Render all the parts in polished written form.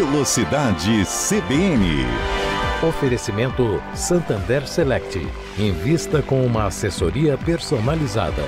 Velocidade CBN. Oferecimento Santander Select. Invista com uma assessoria personalizada.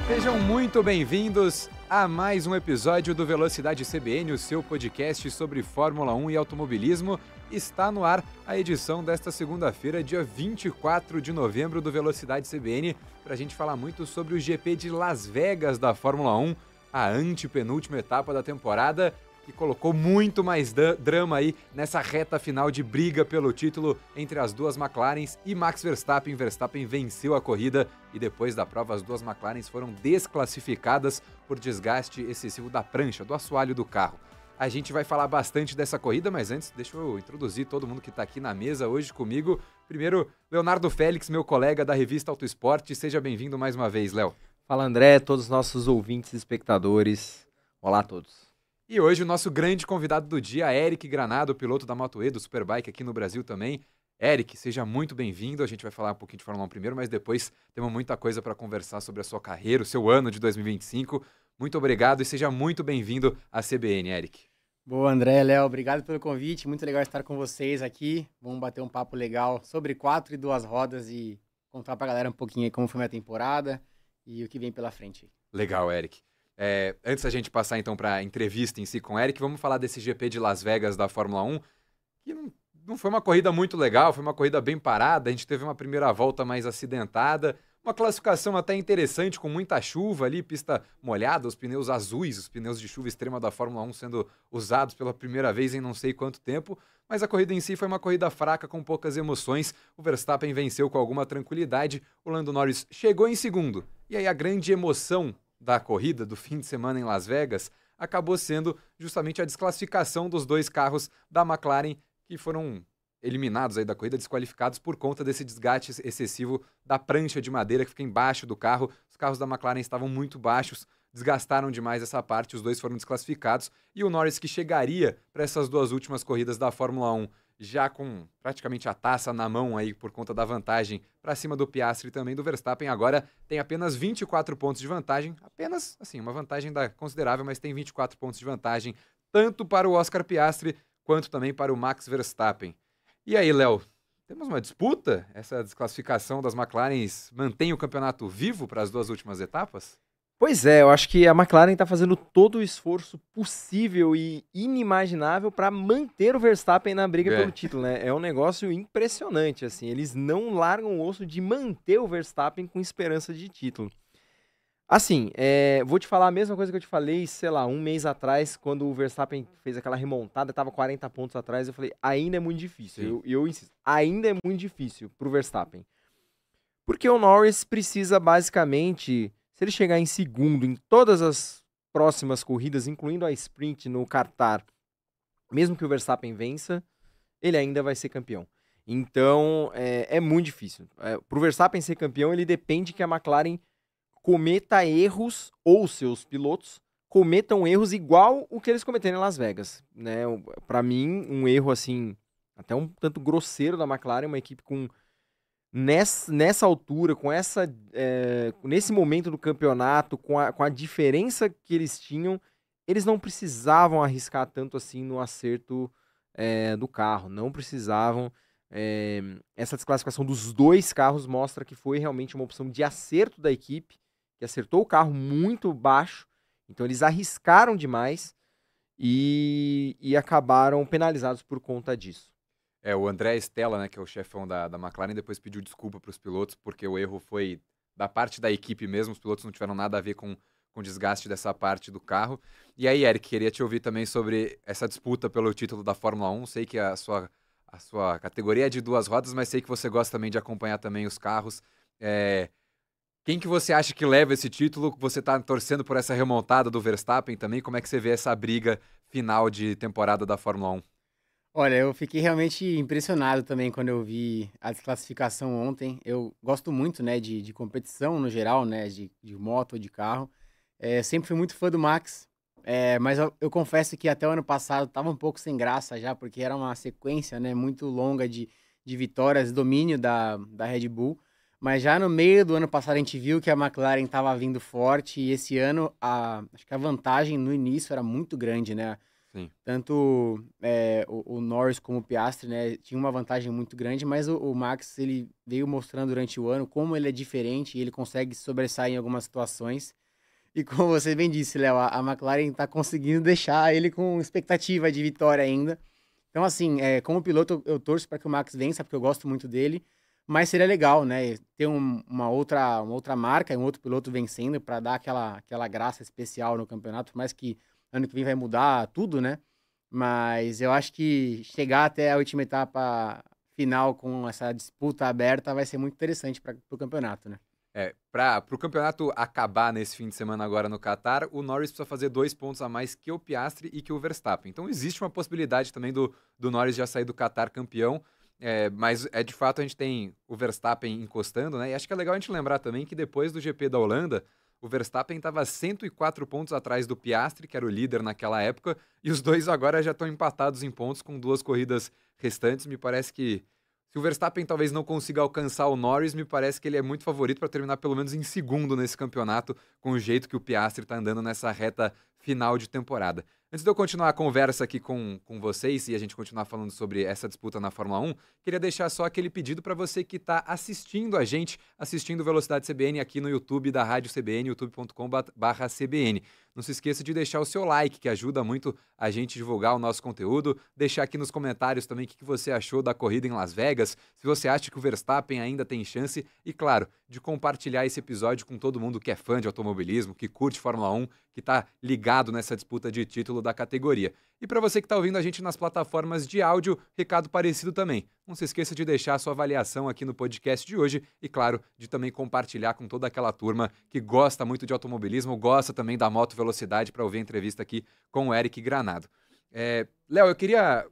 Sejam muito bem-vindos a mais um episódio do Velocidade CBN, o seu podcast sobre Fórmula 1 e automobilismo. Está no ar a edição desta segunda-feira, dia 24 de novembro do Velocidade CBN, para a gente falar muito sobre o GP de Las Vegas da Fórmula 1, a antepenúltima etapa da temporada, que colocou muito mais drama aí nessa reta final de briga pelo título entre as duas McLarens e Max Verstappen. Verstappen venceu a corrida e depois da prova as duas McLarens foram desclassificadas por desgaste excessivo da prancha, do assoalho do carro. A gente vai falar bastante dessa corrida, mas antes deixa eu introduzir todo mundo que está aqui na mesa hoje comigo. Primeiro, Leonardo Félix, meu colega da revista Auto Esporte. Seja bem-vindo mais uma vez, Léo. Fala, André, todos os nossos ouvintes e espectadores. Olá a todos. E hoje o nosso grande convidado do dia, Eric Granado, piloto da Moto E, do Superbike aqui no Brasil também. Eric, seja muito bem-vindo. A gente vai falar um pouquinho de Fórmula 1 primeiro, mas depois temos muita coisa para conversar sobre a sua carreira, o seu ano de 2025. Muito obrigado e seja muito bem-vindo à CBN, Eric. Boa, André, Léo, obrigado pelo convite. Muito legal estar com vocês aqui. Vamos bater um papo legal sobre 4 e 2 rodas e contar pra galera um pouquinho aí como foi minha temporada e o que vem pela frente. Legal, Eric. Antes da gente passar então para a entrevista em si com o Eric, vamos falar desse GP de Las Vegas da Fórmula 1, que não foi uma corrida muito legal, foi uma corrida bem parada, a gente teve uma primeira volta mais acidentada, uma classificação até interessante, com muita chuva ali, pista molhada, os pneus azuis, os pneus de chuva extrema da Fórmula 1 sendo usados pela primeira vez em não sei quanto tempo, mas a corrida em si foi uma corrida fraca, com poucas emoções. O Verstappen venceu com alguma tranquilidade, o Lando Norris chegou em segundo, e aí a grande emoção da corrida do fim de semana em Las Vegas acabou sendo justamente a desclassificação dos dois carros da McLaren, que foram eliminados aí da corrida, desqualificados por conta desse desgaste excessivo da prancha de madeira que fica embaixo do carro. Os carros da McLaren estavam muito baixos, desgastaram demais essa parte, os dois foram desclassificados, e o Norris, que chegaria para essas duas últimas corridas da Fórmula 1 já com praticamente a taça na mão aí por conta da vantagem para cima do Piastri e também do Verstappen, agora tem apenas 24 pontos de vantagem, apenas assim, uma vantagem considerável, mas tem 24 pontos de vantagem tanto para o Oscar Piastri quanto também para o Max Verstappen. E aí, Léo, temos uma disputa? Essa desclassificação das McLarens mantém o campeonato vivo para as duas últimas etapas? Pois é, eu acho que a McLaren está fazendo todo o esforço possível e inimaginável para manter o Verstappen na briga pelo título, né? É um negócio impressionante, assim, eles não largam o osso de manter o Verstappen com esperança de título. Assim, vou te falar a mesma coisa que eu te falei, sei lá, um mês atrás, quando o Verstappen fez aquela remontada, estava 40 pontos atrás, eu falei, ainda é muito difícil. Eu insisto, ainda é muito difícil para o Verstappen. Porque o Norris precisa basicamente, se ele chegar em segundo em todas as próximas corridas, incluindo a sprint no Qatar, mesmo que o Verstappen vença, ele ainda vai ser campeão. Então, é muito difícil. Para o Verstappen ser campeão, ele depende que a McLaren cometa erros, ou seus pilotos cometam erros igual o que eles cometeram em Las Vegas, né? Para mim, um erro assim, até um tanto grosseiro da McLaren, uma equipe com nessa altura, com nesse momento do campeonato, com a diferença que eles tinham, eles não precisavam arriscar tanto assim no acerto do carro, não precisavam. Essa desclassificação dos dois carros mostra que foi realmente uma opção de acerto da equipe, que acertou o carro muito baixo, então eles arriscaram demais e acabaram penalizados por conta disso. O André Stella, né, que é o chefão da McLaren, depois pediu desculpa para os pilotos, porque o erro foi da parte da equipe mesmo, os pilotos não tiveram nada a ver com o desgaste dessa parte do carro. E aí, Eric, queria te ouvir também sobre essa disputa pelo título da Fórmula 1, sei que a sua categoria é de duas rodas, mas sei que você gosta também de acompanhar também os carros. Quem que você acha que leva esse título? Você está torcendo por essa remontada do Verstappen também? Como é que você vê essa briga final de temporada da Fórmula 1? Olha, eu fiquei realmente impressionado também quando eu vi a desclassificação ontem. Eu gosto muito, né, de competição no geral, né, de moto ou de carro. Sempre fui muito fã do Max, mas eu confesso que até o ano passado estava um pouco sem graça já, porque era uma sequência, né, muito longa de de vitórias, domínio da Red Bull. Mas já no meio do ano passado a gente viu que a McLaren estava vindo forte e esse ano acho que a vantagem no início era muito grande, né? Sim. Tanto o Norris como o Piastri, né, tinha uma vantagem muito grande, mas o Max ele veio mostrando durante o ano como ele é diferente e ele consegue sobressair em algumas situações. E como você bem disse, Léo, a McLaren está conseguindo deixar ele com expectativa de vitória ainda. Então, assim, como piloto, eu torço para que o Max vença, porque eu gosto muito dele. Mas seria legal, né, ter uma outra marca, um outro piloto vencendo para dar aquela graça especial no campeonato, por mais que ano que vem vai mudar tudo, né? Mas eu acho que chegar até a última etapa final com essa disputa aberta vai ser muito interessante para o campeonato, né? Para o campeonato acabar nesse fim de semana agora no Qatar, o Norris precisa fazer 2 pontos a mais que o Piastri e que o Verstappen. Então existe uma possibilidade também do Norris já sair do Qatar campeão, mas de fato a gente tem o Verstappen encostando, né? E acho que é legal a gente lembrar também que depois do GP da Holanda, o Verstappen estava 104 pontos atrás do Piastri, que era o líder naquela época, e os dois agora já estão empatados em pontos com 2 corridas restantes. Me parece que se o Verstappen talvez não consiga alcançar o Norris, me parece que ele é muito favorito para terminar pelo menos em segundo nesse campeonato, com o jeito que o Piastri está andando nessa reta final de temporada. Antes de eu continuar a conversa aqui com vocês e a gente continuar falando sobre essa disputa na Fórmula 1, queria deixar só aquele pedido para você que está assistindo a gente, assistindo Velocidade CBN aqui no YouTube da Rádio CBN, youtube.com/CBN. Não se esqueça de deixar o seu like, que ajuda muito a gente divulgar o nosso conteúdo. Deixar aqui nos comentários também o que você achou da corrida em Las Vegas, se você acha que o Verstappen ainda tem chance e, claro, de compartilhar esse episódio com todo mundo que é fã de automobilismo, que curte Fórmula 1, que está ligado nessa disputa de título da categoria. E para você que está ouvindo a gente nas plataformas de áudio, recado parecido também. Não se esqueça de deixar a sua avaliação aqui no podcast de hoje e, claro, de também compartilhar com toda aquela turma que gosta muito de automobilismo, gosta também da moto velocidade, para ouvir a entrevista aqui com o Eric Granado. Léo, eu queria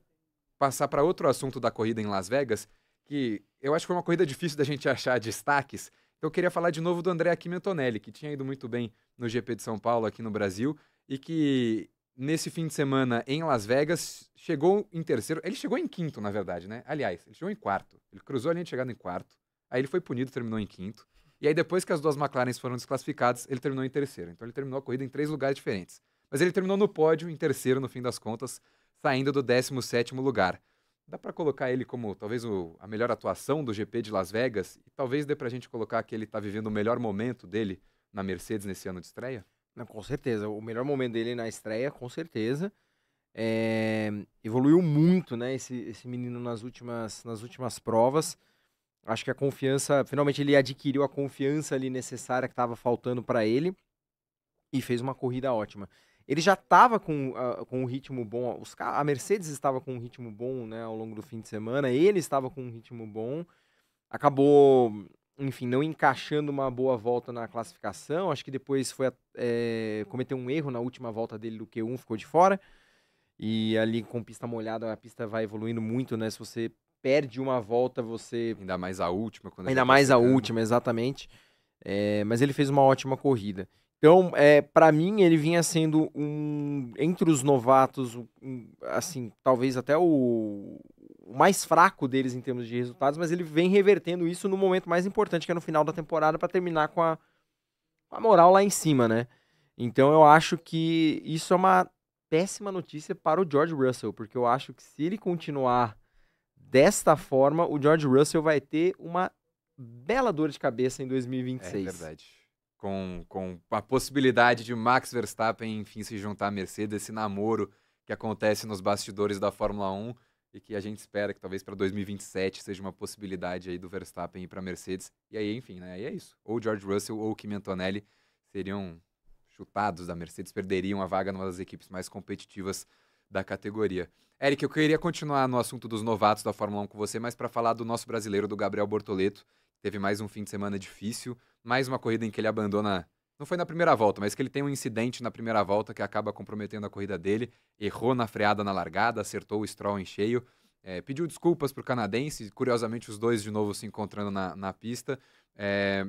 passar para outro assunto da corrida em Las Vegas, que eu acho que foi uma corrida difícil da gente achar destaques. Eu queria falar de novo do Andrea Quimentonelli, que tinha ido muito bem no GP de São Paulo aqui no Brasil e que nesse fim de semana em Las Vegas chegou em terceiro. Ele chegou em quinto, na verdade, né? Aliás, ele chegou em quarto. Ele cruzou a linha de chegada em quarto. Aí ele foi punido, terminou em quinto. E aí depois que as 2 McLarens foram desclassificadas, ele terminou em terceiro. Então ele terminou a corrida em 3 lugares diferentes. Mas ele terminou no pódio, em terceiro no fim das contas, saindo do 17º lugar. Dá para colocar ele como talvez a melhor atuação do GP de Las Vegas? E talvez dê pra gente colocar que ele tá vivendo o melhor momento dele na Mercedes nesse ano de estreia? Não, com certeza. O melhor momento dele na estreia, com certeza. Evoluiu muito, né, esse menino nas últimas provas. Acho que a confiança, finalmente ele adquiriu a confiança ali necessária que estava faltando para ele e fez uma corrida ótima. Ele já estava com um ritmo bom, a Mercedes estava com um ritmo bom, né, ao longo do fim de semana, ele estava com um ritmo bom, acabou, enfim, não encaixando uma boa volta na classificação, acho que depois cometeu um erro na última volta dele do Q1, ficou de fora, e ali com pista molhada, a pista vai evoluindo muito, né, se você perde uma volta, você... Ainda mais a última. Ainda mais a última, exatamente, mas ele fez uma ótima corrida. Então, para mim, ele vinha sendo entre os novatos, assim, talvez até o mais fraco deles em termos de resultados, mas ele vem revertendo isso no momento mais importante, que é no final da temporada, para terminar com a moral lá em cima, né? Então, eu acho que isso é uma péssima notícia para o George Russell, porque eu acho que se ele continuar desta forma, o George Russell vai ter uma bela dor de cabeça em 2026. É verdade. Com a possibilidade de Max Verstappen, enfim, se juntar à Mercedes, esse namoro que acontece nos bastidores da Fórmula 1 e que a gente espera que talvez para 2027 seja uma possibilidade aí do Verstappen ir para a Mercedes. E aí, enfim, né? Aí é isso. Ou George Russell ou Kimi Antonelli seriam chutados da Mercedes, perderiam a vaga numa das equipes mais competitivas da categoria. Eric, eu queria continuar no assunto dos novatos da Fórmula 1 com você, mas para falar do nosso brasileiro, do Gabriel Bortoleto. Teve mais um fim de semana difícil, mais uma corrida em que ele abandona, não foi na primeira volta, mas que ele tem um incidente na primeira volta que acaba comprometendo a corrida dele, errou na freada na largada, acertou o Stroll em cheio, pediu desculpas para o canadense, curiosamente os dois de novo se encontrando na pista,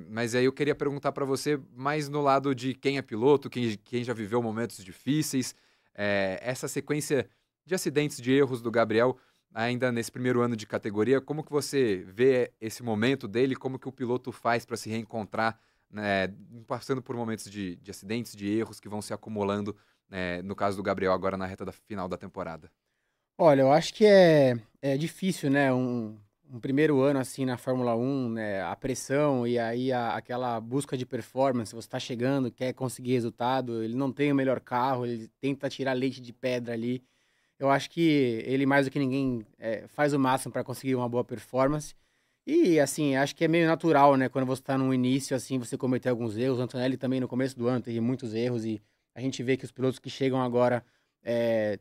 mas aí eu queria perguntar para você mais no lado de quem é piloto, quem já viveu momentos difíceis, essa sequência de acidentes, de erros do Gabriel, ainda nesse primeiro ano de categoria, como que você vê esse momento dele, como que o piloto faz para se reencontrar, né, passando por momentos de acidentes, de erros que vão se acumulando, no caso do Gabriel agora na reta final da temporada? Olha, eu acho que é difícil, né? Um primeiro ano assim na Fórmula 1, né? A pressão e aí aquela busca de performance, você está chegando, quer conseguir resultado, ele não tem o melhor carro, ele tenta tirar leite de pedra ali. Eu acho que ele, mais do que ninguém, faz o máximo para conseguir uma boa performance. E, assim, acho que é meio natural, né? Quando você está no início, assim, você cometer alguns erros. O Antonelli também, no começo do ano, teve muitos erros. E a gente vê que os pilotos que chegam agora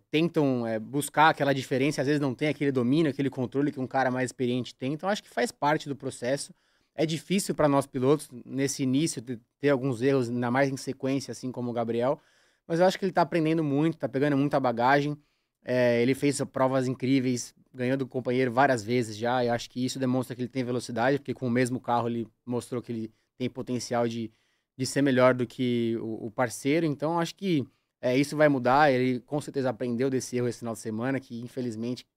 tentam buscar aquela diferença. Às vezes não tem aquele domínio, aquele controle que um cara mais experiente tem. Então, acho que faz parte do processo. É difícil para nós pilotos, nesse início, ter alguns erros, ainda mais em sequência, assim como o Gabriel. Mas eu acho que ele está aprendendo muito, está pegando muita bagagem. Ele fez provas incríveis, ganhando o companheiro várias vezes já, e acho que isso demonstra que ele tem velocidade, porque com o mesmo carro ele mostrou que ele tem potencial de ser melhor do que o parceiro, então acho que isso vai mudar, ele com certeza aprendeu desse erro esse final de semana, que infelizmente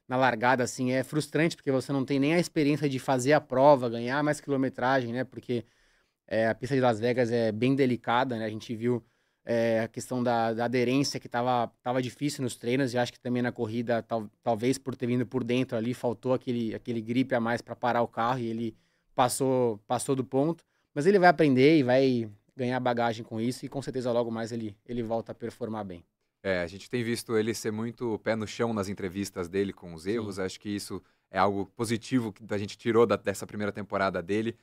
na largada assim é frustrante, porque você não tem nem a experiência de fazer a prova, ganhar mais quilometragem, né, porque a pista de Las Vegas é bem delicada, né, a gente viu a questão da aderência que tava difícil nos treinos, e acho que também na corrida, talvez por ter vindo por dentro ali, faltou aquele grip a mais para parar o carro e ele passou do ponto. Mas ele vai aprender e vai ganhar bagagem com isso e com certeza logo mais ele volta a performar bem. A gente tem visto ele ser muito pé no chão nas entrevistas dele com os erros. Sim. Acho que isso é algo positivo que a gente tirou dessa primeira temporada dele.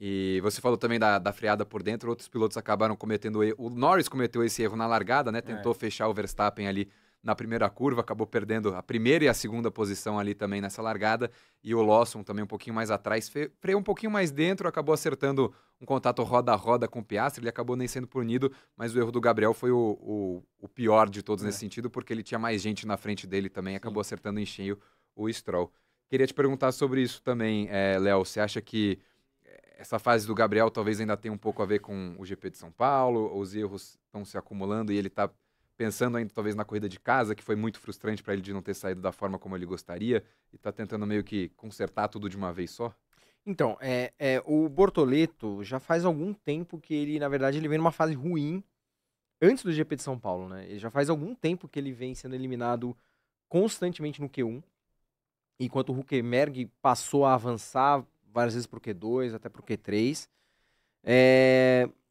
E você falou também da freada por dentro, outros pilotos acabaram cometendo erro. O Norris cometeu esse erro na largada, né? Tentou fechar o Verstappen ali na primeira curva, acabou perdendo a primeira e a segunda posição ali também nessa largada. E o Lawson também um pouquinho mais atrás, freou um pouquinho mais dentro, acabou acertando um contato roda a roda com o Piastri, ele acabou nem sendo punido, mas o erro do Gabriel foi o pior de todos nesse sentido, porque ele tinha mais gente na frente dele também, acabou acertando em cheio o Stroll. Queria te perguntar sobre isso também, Léo, você acha que essa fase do Gabriel talvez ainda tenha um pouco a ver com o GP de São Paulo, os erros estão se acumulando e ele está pensando ainda talvez na corrida de casa, que foi muito frustrante para ele de não ter saído da forma como ele gostaria, e está tentando meio que consertar tudo de uma vez só? Então, o Bortoleto já faz algum tempo que ele, na verdade, ele vem numa fase ruim antes do GP de São Paulo, né? Ele já faz algum tempo que ele vem sendo eliminado constantemente no Q1, enquanto o Hülkenberg passou a avançar várias vezes pro Q2, até pro Q3.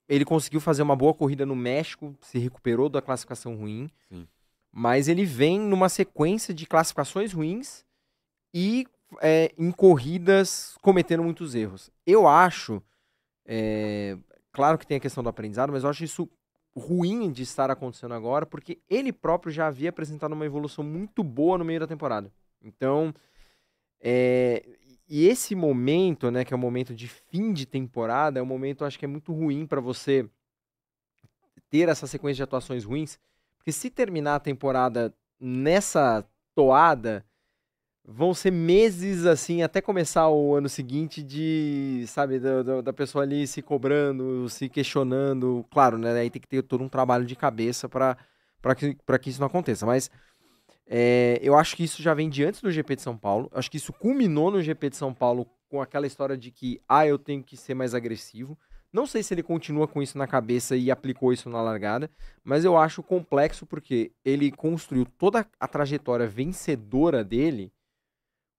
Ele conseguiu fazer uma boa corrida no México, se recuperou da classificação ruim, Sim. mas ele vem numa sequência de classificações ruins e em corridas cometendo muitos erros. Eu acho, claro que tem a questão do aprendizado, mas eu acho isso ruim de estar acontecendo agora, porque ele próprio já havia apresentado uma evolução muito boa no meio da temporada. Então, e esse momento, né, que é o momento de fim de temporada, é um momento, acho que é muito ruim para você ter essa sequência de atuações ruins, porque se terminar a temporada nessa toada, vão ser meses, assim, até começar o ano seguinte de, sabe, da pessoa ali se cobrando, se questionando. Claro, né, aí tem que ter todo um trabalho de cabeça para que isso não aconteça, mas eu acho que isso já vem de antes do GP de São Paulo. Eu acho que isso culminou no GP de São Paulo com aquela história de que, eu tenho que ser mais agressivo. Não sei se ele continua com isso na cabeça e aplicou isso na largada, mas eu acho complexo porque ele construiu toda a trajetória vencedora dele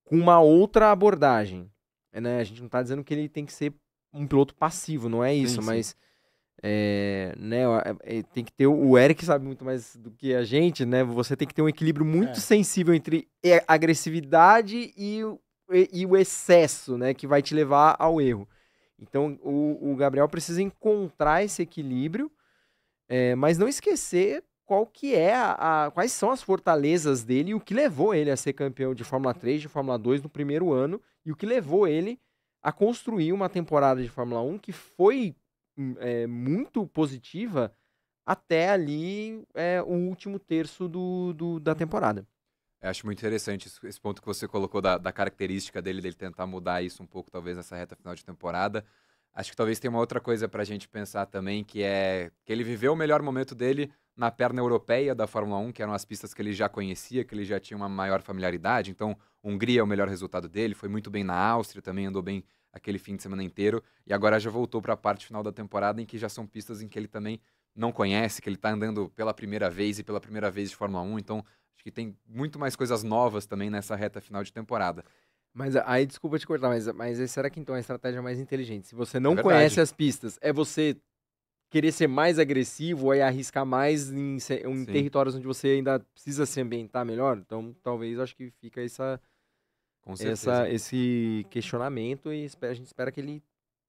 com uma outra abordagem. Né? A gente não está dizendo que ele tem que ser um piloto passivo, não é isso, Sim. mas né, tem que ter, o Eric sabe muito mais do que a gente, né? Você tem que ter um equilíbrio muito sensível entre agressividade e o excesso, né, que vai te levar ao erro. Então o Gabriel precisa encontrar esse equilíbrio, mas não esquecer qual que quais são as fortalezas dele e o que levou ele a ser campeão de Fórmula 3, de Fórmula 2 no primeiro ano, e o que levou ele a construir uma temporada de Fórmula 1 que foi muito positiva até ali o último terço da temporada. Eu acho muito interessante esse ponto que você colocou da característica dele tentar mudar isso um pouco, talvez, nessa reta final de temporada. Acho que talvez tenha uma outra coisa pra gente pensar também, que é que ele viveu o melhor momento dele na perna europeia da Fórmula 1, que eram as pistas que ele já conhecia, que ele já tinha uma maior familiaridade. Então, Hungria é o melhor resultado dele, foi muito bem na Áustria, também andou bem aquele fim de semana inteiro, e agora já voltou para a parte final da temporada, em que já são pistas em que ele também não conhece, que ele está andando pela primeira vez e pela primeira vez de Fórmula 1, então acho que tem muito mais coisas novas também nessa reta final de temporada. Mas aí, desculpa te cortar, mas será que então a estratégia mais inteligente? Se você não verdade. conhece as pistas, é você querer ser mais agressivo ou é arriscar mais em Sim. territórios onde você ainda precisa se ambientar melhor? Então, talvez, acho que fica Com certeza. esse questionamento e a gente espera que ele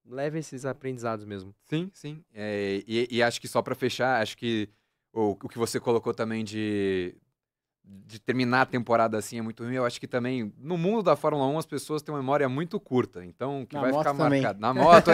leve esses aprendizados mesmo. Sim, sim. E acho que só para fechar, acho que o que você colocou também de terminar a temporada assim é muito ruim. Eu acho que também, no mundo da Fórmula 1, as pessoas têm uma memória muito curta. Então, o que Na vai moto ficar também. marcado. Na moto,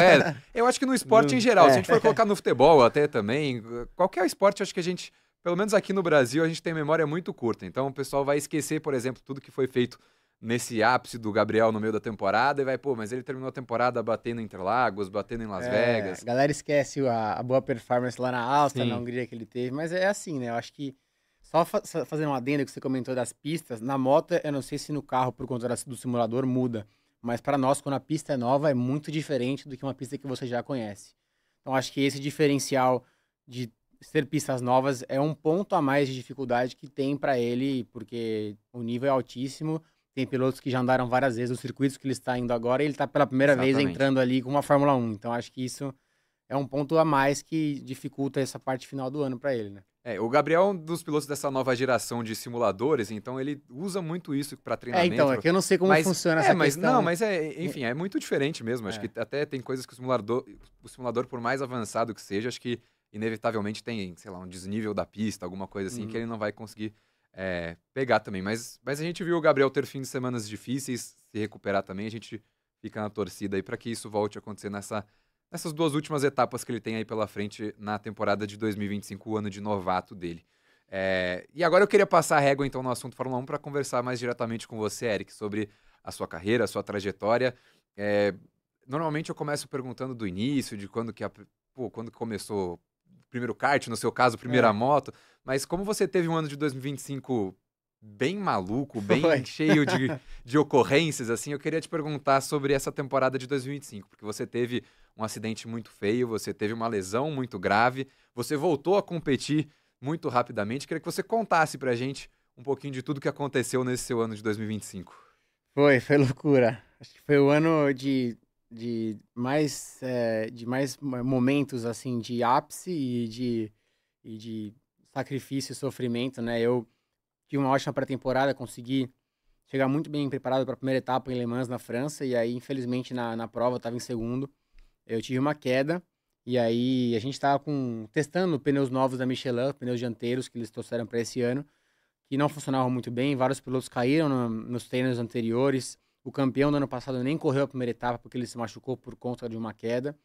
eu acho que no esporte em geral. Se a gente for colocar no futebol até também, qualquer esporte, acho que a gente, pelo menos aqui no Brasil, a gente tem memória muito curta. Então, o pessoal vai esquecer, por exemplo, tudo que foi feito nesse ápice do Gabriel no meio da temporada e vai, mas ele terminou a temporada batendo em Interlagos, batendo em Las Vegas. A galera esquece a boa performance lá na Áustria, Sim. na Hungria que ele teve, mas é assim, né? Eu acho que só fazendo um adendo que você comentou das pistas, na moto, eu não sei se no carro, por conta do simulador, muda, mas para nós, quando a pista é nova, é muito diferente do que uma pista que você já conhece. Então, acho que esse diferencial de ser pistas novas é um ponto a mais de dificuldade que tem para ele, porque o nível é altíssimo. Tem pilotos que já andaram várias vezes os circuitos que ele está indo agora e ele está pela primeira vez Exatamente. entrando ali com uma Fórmula 1. Então, acho que isso é um ponto a mais que dificulta essa parte final do ano para ele, né? O Gabriel é um dos pilotos dessa nova geração de simuladores, então ele usa muito isso para treinamento. Então, é que eu não sei como funciona essa questão. Enfim, é muito diferente mesmo. Acho que até tem coisas que o simulador, por mais avançado que seja, acho que inevitavelmente tem, sei lá, um desnível da pista, alguma coisa assim, que ele não vai conseguir pegar também. Mas a gente viu o Gabriel ter fim de semanas difíceis, se recuperar também, a gente fica na torcida aí para que isso volte a acontecer nessas duas últimas etapas que ele tem aí pela frente na temporada de 2025, o ano de novato dele. E agora eu queria passar a régua então no assunto Fórmula 1 para conversar mais diretamente com você, Eric, sobre a sua carreira, a sua trajetória. Normalmente eu começo perguntando do início, de quando que começou o primeiro kart, no seu caso, primeira moto, mas como você teve um ano de 2025 bem maluco, bem cheio de ocorrências, assim, eu queria te perguntar sobre essa temporada de 2025, porque você teve um acidente muito feio, você teve uma lesão muito grave, você voltou a competir muito rapidamente. Queria que você contasse pra gente um pouquinho de tudo que aconteceu nesse seu ano de 2025. Foi loucura. Acho que foi o ano de mais momentos, assim, de ápice e de sacrifício e sofrimento, né? Eu tive uma ótima pré-temporada, consegui chegar muito bem preparado para a primeira etapa em Le Mans, na França, e aí, infelizmente, na prova, eu estava em segundo. Eu tive uma queda, e aí a gente estava testando pneus novos da Michelin, pneus dianteiros que eles trouxeram para esse ano, que não funcionavam muito bem, vários pilotos caíram nos treinos anteriores. O campeão do ano passado nem correu a primeira etapa porque ele se machucou por conta de uma queda.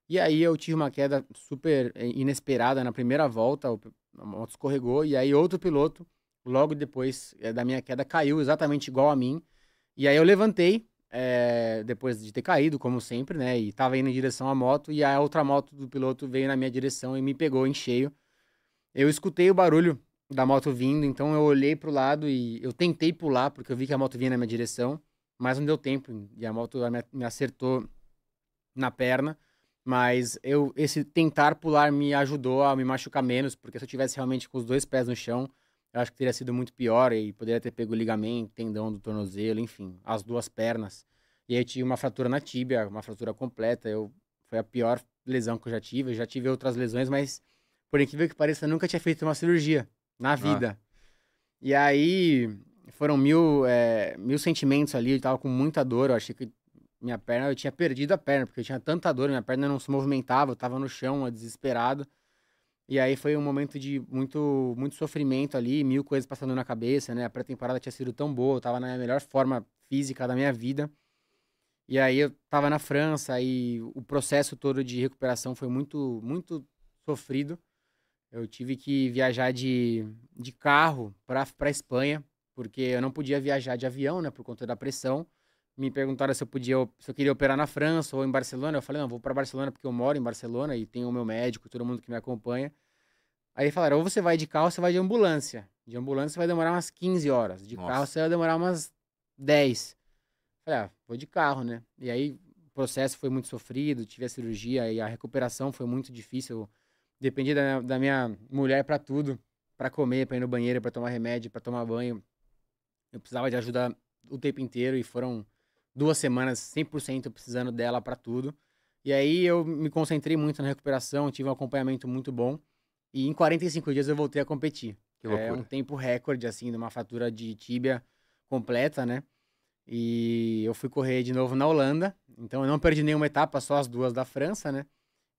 E aí eu tive uma queda super inesperada na primeira volta, a moto escorregou, e aí outro piloto, logo depois da minha queda, caiu exatamente igual a mim. E aí eu levantei, depois de ter caído, como sempre, né? E tava indo em direção à moto, e a outra moto do piloto veio na minha direção e me pegou em cheio. Eu escutei o barulho da moto vindo, então eu olhei pro lado e eu tentei pular, porque eu vi que a moto vinha na minha direção, mas não deu tempo, e a moto me acertou na perna. Mas esse tentar pular me ajudou a me machucar menos, porque se eu tivesse realmente com os dois pés no chão, eu acho que teria sido muito pior e poderia ter pego o ligamento, tendão do tornozelo, enfim, as duas pernas. E aí eu tive uma fratura na tíbia, uma fratura completa. Foi a pior lesão que eu já tive. Eu já tive outras lesões, mas por incrível que pareça, eu nunca tinha feito uma cirurgia na vida. E aí foram mil sentimentos ali, eu tava com muita dor, eu achei que eu tinha perdido a perna, porque eu tinha tanta dor, minha perna não se movimentava, eu tava no chão, desesperado. E aí foi um momento de muito, muito sofrimento ali, mil coisas passando na cabeça, né? A pré-temporada tinha sido tão boa, eu tava na melhor forma física da minha vida. E aí eu tava na França e o processo todo de recuperação foi muito, muito sofrido. Eu tive que viajar de carro pra Espanha, porque eu não podia viajar de avião, né? Por conta da pressão. Me perguntaram se eu queria operar na França ou em Barcelona. Eu falei, não, vou para Barcelona porque eu moro em Barcelona e tenho o meu médico, todo mundo que me acompanha. Aí falaram, ou você vai de carro ou você vai de ambulância. De ambulância você vai demorar umas 15 horas. De Nossa. carro você vai demorar umas 10. Falei, vou de carro, né? E aí o processo foi muito sofrido, tive a cirurgia e a recuperação foi muito difícil. Eu dependia da minha mulher pra tudo, pra comer, pra ir no banheiro, pra tomar remédio, pra tomar banho. Eu precisava de ajuda o tempo inteiro e foram 2 semanas 100% precisando dela pra tudo. E aí eu me concentrei muito na recuperação, tive um acompanhamento muito bom. E em 45 dias eu voltei a competir. Que É loucura. um tempo recorde, assim, de uma fratura de tíbia completa, né? E eu fui correr de novo na Holanda. Então eu não perdi nenhuma etapa, só as 2 da França, né?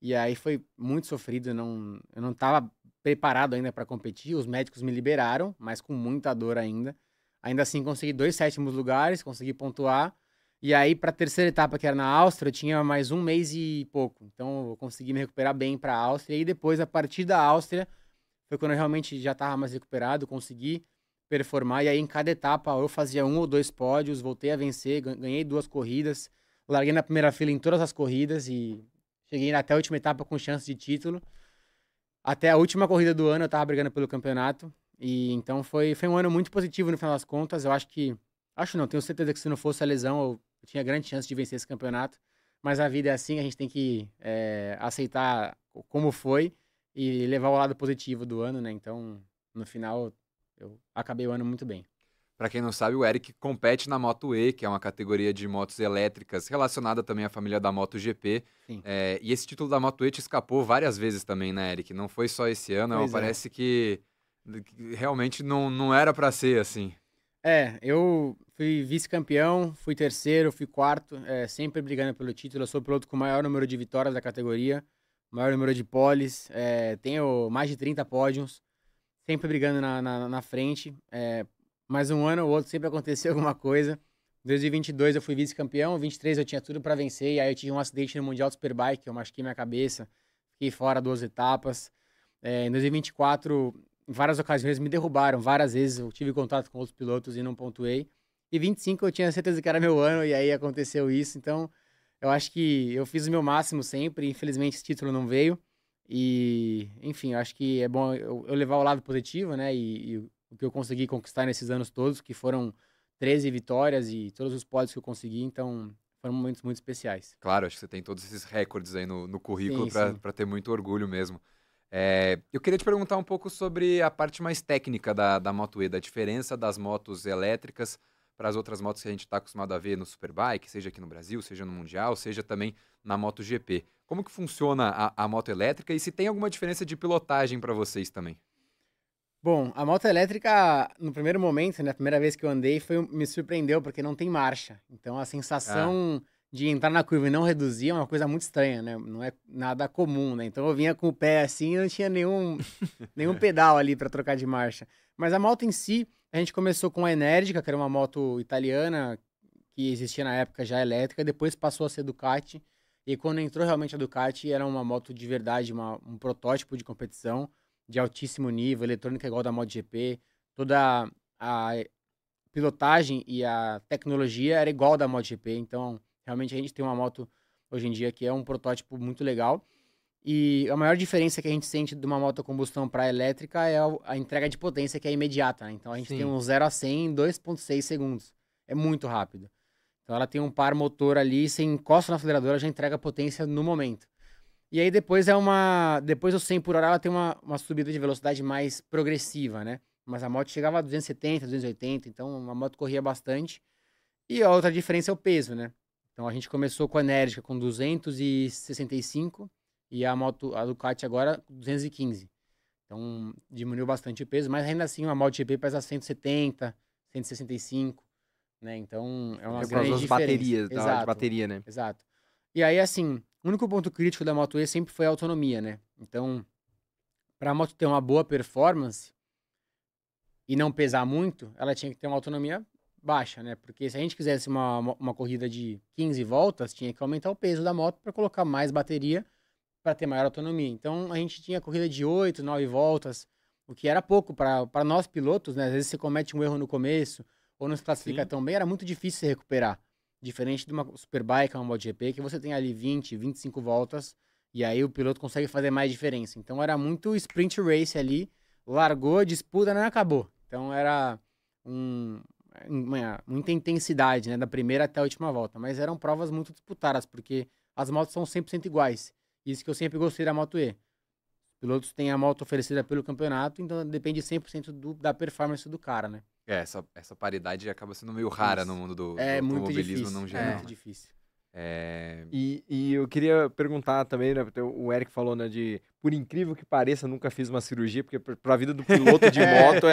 E aí foi muito sofrido. Eu não tava preparado ainda para competir. Os médicos me liberaram, mas com muita dor ainda. Ainda assim, consegui 2 sétimos lugares, consegui pontuar. E aí, para a terceira etapa, que era na Áustria, eu tinha mais 1 mês e pouco. Então, eu consegui me recuperar bem para a Áustria. E depois, a partir da Áustria, foi quando eu realmente já estava mais recuperado, consegui performar. E aí, em cada etapa, eu fazia 1 ou 2 pódios, voltei a vencer, ganhei 2 corridas. Larguei na primeira fila em todas as corridas e cheguei até a última etapa com chance de título. Até a última corrida do ano, eu estava brigando pelo campeonato. E então, foi um ano muito positivo no final das contas. Eu acho que... Acho não, tenho certeza que se não fosse a lesão, eu tinha grande chance de vencer esse campeonato. Mas a vida é assim, a gente tem que aceitar como foi e levar o lado positivo do ano, né? Então, no final, eu acabei o ano muito bem. Pra quem não sabe, o Eric compete na Moto E, que é uma categoria de motos elétricas relacionada também à família da MotoGP. Sim. E esse título da Moto E te escapou várias vezes também, né, Eric? Não foi só esse ano, Pois é. parece que realmente não era pra ser assim. Eu fui vice-campeão, fui terceiro, fui quarto, sempre brigando pelo título. Eu sou o piloto com o maior número de vitórias da categoria, maior número de poles, tenho mais de 30 pódios, sempre brigando na frente. Mais um ano ou outro sempre aconteceu alguma coisa. Em 2022 eu fui vice-campeão, em 2023 eu tinha tudo para vencer, e aí eu tive um acidente no Mundial de Superbike, eu machuquei minha cabeça, fiquei fora 2 etapas. Em 2024... Em várias ocasiões me derrubaram, várias vezes eu tive contato com outros pilotos e não pontuei. E 25 eu tinha certeza que era meu ano e aí aconteceu isso. Então, eu acho que eu fiz o meu máximo sempre. Infelizmente, esse título não veio. E, enfim, eu acho que é bom eu levar o lado positivo, né? E o que eu consegui conquistar nesses anos todos, que foram 13 vitórias e todos os pódios que eu consegui. Então, foram momentos muito especiais. Claro, acho que você tem todos esses recordes aí no currículo Sim. para ter muito orgulho mesmo. Eu queria te perguntar um pouco sobre a parte mais técnica da Moto E, da diferença das motos elétricas para as outras motos que a gente está acostumado a ver no Superbike, seja aqui no Brasil, seja no Mundial, seja também na MotoGP. Como que funciona a moto elétrica e se tem alguma diferença de pilotagem para vocês também? Bom, a moto elétrica, no primeiro momento, né, a primeira vez que eu andei, me surpreendeu, porque não tem marcha. Então, a sensação de entrar na curva e não reduzir é uma coisa muito estranha, né? Não é nada comum, né? Então, eu vinha com o pé assim e não tinha nenhum pedal ali para trocar de marcha. Mas a moto em si, a gente começou com a Enérgica, que era uma moto italiana, que existia na época já elétrica, depois passou a ser Ducati. E quando entrou realmente a Ducati, era uma moto de verdade, um protótipo de competição, de altíssimo nível, eletrônica igual da MotoGP, toda a pilotagem e a tecnologia era igual da MotoGP, então realmente a gente tem uma moto hoje em dia que é um protótipo muito legal. E a maior diferença que a gente sente de uma moto a combustão para elétrica é a entrega de potência, que é imediata, né? Então a gente tem um 0 a 100 em 2,6 segundos. É muito rápido. Então ela tem um par motor ali, você encosta no acelerador, já entrega potência no momento. E aí depois do 100 por hora ela tem uma subida de velocidade mais progressiva, né? Mas a moto chegava a 270, 280, então a moto corria bastante. E a outra diferença é o peso, né? Então a gente começou com a Enérgica com 265 e a Ducati agora 215. Então diminuiu bastante o peso, mas ainda assim uma MotoGP pesa 170, 165, né? Então é uma grande diferença. Baterias, Exato, de bateria, né? Exato. E aí, assim, o único ponto crítico da Moto E sempre foi a autonomia, né? Então, para a moto ter uma boa performance e não pesar muito, ela tinha que ter uma autonomia baixa, né? Porque se a gente quisesse uma corrida de 15 voltas, tinha que aumentar o peso da moto para colocar mais bateria para ter maior autonomia. Então, a gente tinha corrida de 8, 9 voltas, o que era pouco para nós pilotos, né? Às vezes você comete um erro no começo ou não se classifica tão bem, era muito difícil se recuperar. Diferente de uma Superbike, uma MotoGP, que você tem ali 20, 25 voltas E aí o piloto consegue fazer mais diferença. Então era muito sprint race ali, largou, disputa, não acabou. Então era muita intensidade, né, da primeira até a última volta. Mas eram provas muito disputadas, porque as motos são 100% iguais. Isso que eu sempre gostei da Moto E. Os pilotos têm a moto oferecida pelo campeonato, então depende 100% da performance do cara, né? Essa paridade acaba sendo meio rara Isso. no mundo do É muito automobilismo difícil. no É geral. muito né? difícil. E eu queria perguntar também, né, porque o Eric falou, né, de, por incrível que pareça, nunca fiz uma cirurgia, porque pra vida do piloto de moto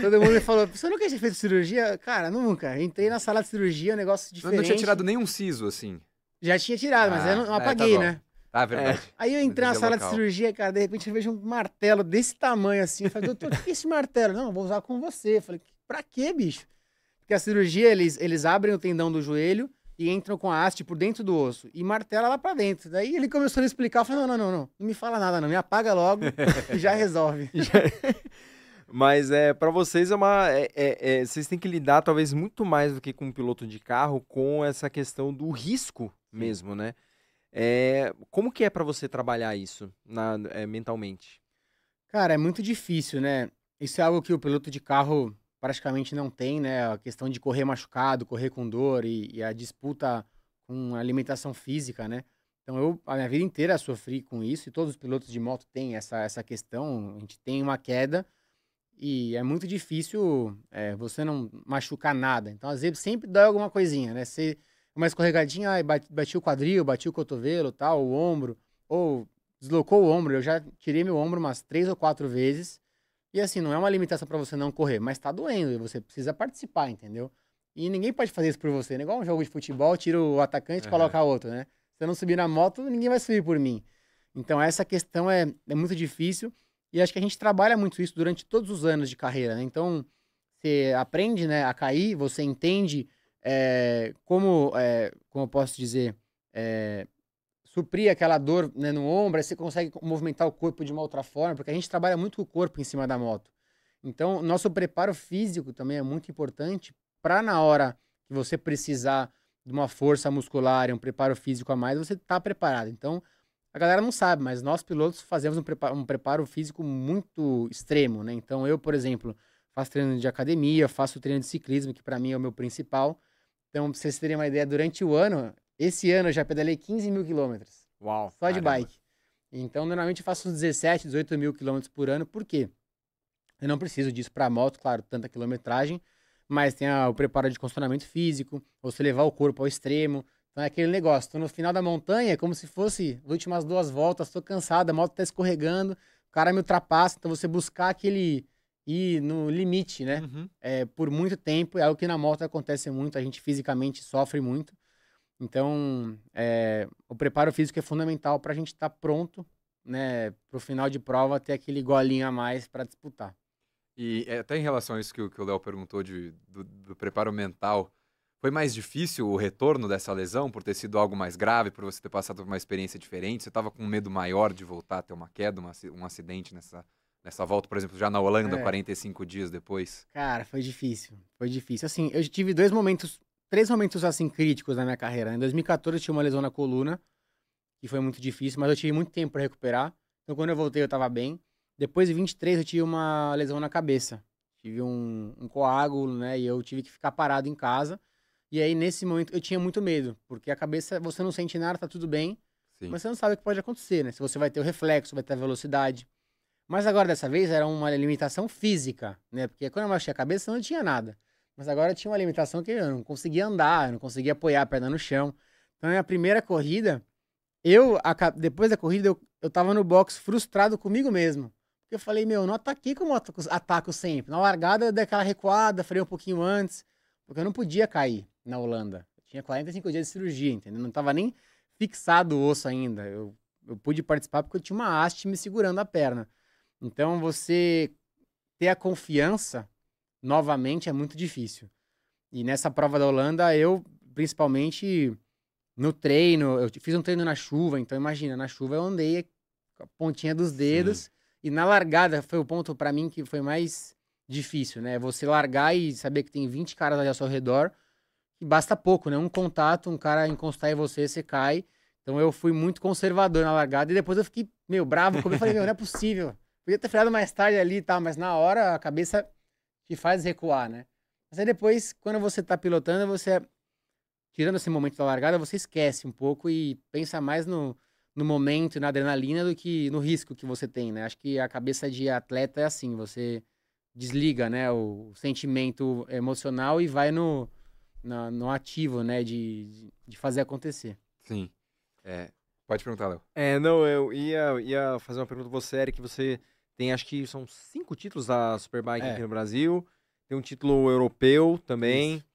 Todo mundo me falou, você nunca tinha feito cirurgia? Cara, nunca. Entrei na sala de cirurgia, um negócio diferente. Não tinha tirado nenhum siso, assim. Já tinha tirado, mas eu não tá apaguei, bom. né? Ah, verdade. Aí eu entrei na Anestesia sala local. de cirurgia, cara, de repente eu vejo um martelo desse tamanho assim. Eu falei, doutor, o que é esse martelo? Não, eu vou usar com você. Eu falei, pra quê, bicho? Porque a cirurgia, eles abrem o tendão do joelho e entram com a haste por dentro do osso e martela lá pra dentro. Daí ele começou a explicar, eu falei, não me fala nada não, me apaga logo e já resolve. Mas para vocês vocês têm que lidar talvez muito mais do que com um piloto de carro com essa questão do risco mesmo, né? Como que é para você trabalhar isso mentalmente? Cara, é muito difícil, né? Isso é algo que o piloto de carro praticamente não tem, né? A questão de correr machucado, correr com dor e a disputa com a alimentação física, né? Então a minha vida inteira sofri com isso e todos os pilotos de moto têm essa questão. A gente tem uma queda e é muito difícil você não machucar nada. Então, às vezes, sempre dá alguma coisinha, né? Você, uma escorregadinha, bati o quadril, bati o cotovelo, tal, o ombro, ou deslocou o ombro. Eu já tirei meu ombro umas 3 ou 4 vezes. E assim, não é uma limitação pra você não correr, mas tá doendo e você precisa participar, entendeu? E ninguém pode fazer isso por você, né? Igual um jogo de futebol, tira o atacante e coloca outro, né? Se eu não subir na moto, ninguém vai subir por mim. Então essa questão é muito difícil e acho que a gente trabalha muito isso durante todos os anos de carreira, né? Então você aprende, né, a cair, você entende como eu posso dizer, suprir aquela dor, né, no ombro, aí você consegue movimentar o corpo de uma outra forma, porque a gente trabalha muito com o corpo em cima da moto. Então, nosso preparo físico também é muito importante para na hora que você precisar de uma força muscular e um preparo físico a mais, você tá preparado. Então, a galera não sabe, mas nós pilotos fazemos um preparo físico muito extremo, né? Então, eu, por exemplo, faço treino de academia, faço treino de ciclismo, que para mim é o meu principal. Então, pra vocês terem uma ideia, durante o ano, esse ano eu já pedalei 15 mil quilômetros. Uau! Só de Caramba. bike. Então, normalmente eu faço uns 17, 18 mil quilômetros por ano. Por quê? Eu não preciso disso para moto, claro, tanta quilometragem, mas tem o preparo de condicionamento físico, você levar o corpo ao extremo. Então é aquele negócio, tô no final da montanha, como se fosse as últimas 2 voltas, tô cansado, a moto tá escorregando, o cara me ultrapassa, então você buscar aquele ir no limite, né? Uhum. Por muito tempo, é algo que na moto acontece muito, a gente fisicamente sofre muito. Então, o preparo físico é fundamental para a gente estar pronto, né, para o final de prova ter aquele golinho a mais para disputar. E até em relação a isso que o Léo perguntou do preparo mental, foi mais difícil o retorno dessa lesão por ter sido algo mais grave, por você ter passado por uma experiência diferente? Você estava com um medo maior de voltar a ter uma queda, um acidente nessa volta, por exemplo, já na Holanda, 45 dias depois? Cara, foi difícil, foi difícil. Assim, eu tive 3 momentos assim críticos na minha carreira. Em 2014 eu tive uma lesão na coluna, que foi muito difícil, mas eu tive muito tempo para recuperar. Então quando eu voltei eu estava bem. Depois de 23 eu tive uma lesão na cabeça. Tive um coágulo, né, e eu tive que ficar parado em casa. E aí nesse momento eu tinha muito medo, porque a cabeça você não sente nada, tá tudo bem, Sim. mas você não sabe o que pode acontecer, né? Se você vai ter o reflexo, vai ter a velocidade. Mas agora dessa vez era uma limitação física, né? Porque quando eu baixei a cabeça não tinha nada. Mas agora tinha uma limitação que eu não conseguia andar, eu não conseguia apoiar a perna no chão. Então, na minha primeira corrida, depois da corrida, eu tava no box frustrado comigo mesmo. Porque eu falei, não ataquei como eu ataco sempre. Na largada, eu dei aquela recuada, freio um pouquinho antes, porque eu não podia cair na Holanda. Eu tinha 45 dias de cirurgia, entendeu? Não tava nem fixado o osso ainda. Eu pude participar porque eu tinha uma haste me segurando a perna. Então, você ter a confiança novamente é muito difícil. E nessa prova da Holanda, eu, principalmente no treino, eu fiz um treino na chuva, então imagina, na chuva eu andei com a pontinha dos dedos. Sim. E na largada foi o ponto pra mim que foi mais difícil, né? Você largar e saber que tem 20 caras ali ao seu redor, e basta pouco, né? Um contato, um cara encostar em você, você cai. Então eu fui muito conservador na largada e depois eu fiquei meio bravo comigo. Eu falei, meu, não é possível. Podia ter freado mais tarde ali e tal, mas na hora a cabeça te faz recuar, né? Mas aí depois, quando você tá pilotando, você, tirando esse momento da largada, você esquece um pouco e pensa mais no momento, na adrenalina, do que no risco que você tem, né? Acho que a cabeça de atleta é assim, você desliga, né, o sentimento emocional e vai no ativo, né, de fazer acontecer. Sim. Pode perguntar, Léo. Não, eu ia fazer uma pergunta pra você, Eric, que você tem, acho que são 5 títulos da Superbike aqui no Brasil, tem um título europeu também, Isso.